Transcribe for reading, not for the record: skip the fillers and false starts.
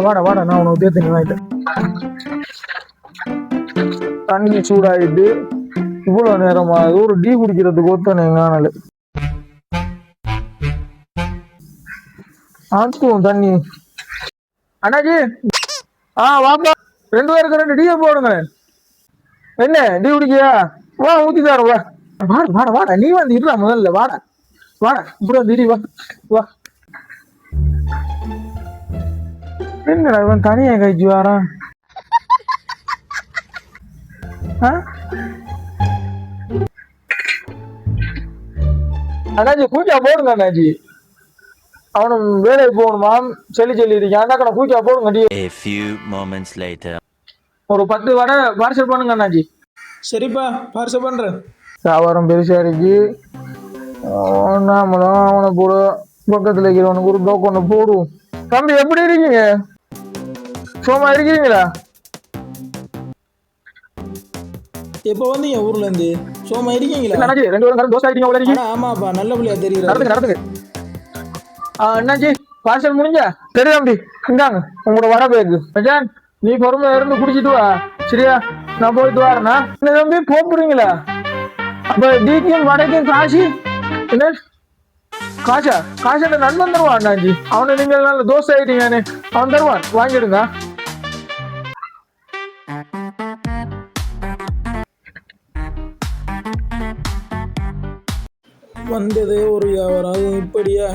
வாடா நான் உனக்கு தண்ணி வாங்கிட்டேன். தண்ணி சூடாயிட்டு இவ்வளவு நேரமா ஒரு டீ குடிக்கிறதுக்கு ஒத்தனை காணல. ஆச்சுக்கும் தண்ணி. அண்ணாஜி வாப்பா, 2 பேருக்கு 2 டீயை போடுங்க. என்ன டீ குடிக்கியா? வா ஊத்தி தர. வாடா நீ வந்து இருடா முதல்ல. வாடா இப்படி வந்து இடி. வா என்னடா இவன் தனியா கழிச்சு வாரான். அண்ணாச்சி கூச்சா போடுங்க அண்ணாச்சி. அவனும் வேலைக்கு போகணுமாம் சொல்லி இருக்கான். அண்ணா கூச்சா போடுங்க. ஒரு 10 வடை பார்சல் பண்ணுங்க அண்ணாச்சி. சரிப்பா, பார்சல் பண்றேன். சாவாரம் பெருசா இருக்கு. நாமளும் அவனை போட பக்கத்துல இருக்கிறவனுக்கு ஒரு டோக்கு ஒன்று போடுவோம். தம்பி எப்படி இருக்கீங்க? சும்மா இருக்கீங்களா? எப்போ வந்தீங்க ஊர்ல இருந்து? சோமா இருக்கீங்களா? 2 பேரும் தோசை ஆயிட்டீங்க போல இருக்கு. ஆமாப்பா, நல்ல பிள்ளையா தெரியுது. நடத்துங்க. அண்ணாச்சி பார்சல் முடிஞ்சா? சரி தம்பி, இந்தாங்க உங்களோட வடை பேக்கு. மச்சான் நீ பொறுமையா இருந்து குடிச்சிட்டு வா. சரியா? நான் போயிட்டு வரேன்னா. என்ன தம்பி போறீங்களா? அப்ப டீக்கும் வடைக்கும் காசு என்ன? காசா நண்பன் தருவான் அண்ணாச்சி. அவனை நீங்க நல்ல தோசை ஆயிட்டீங்கன்னு அவன் தருவான், வாங்கிடுங்க. வந்ததே ஒரு வியாபாரம், இப்படியா?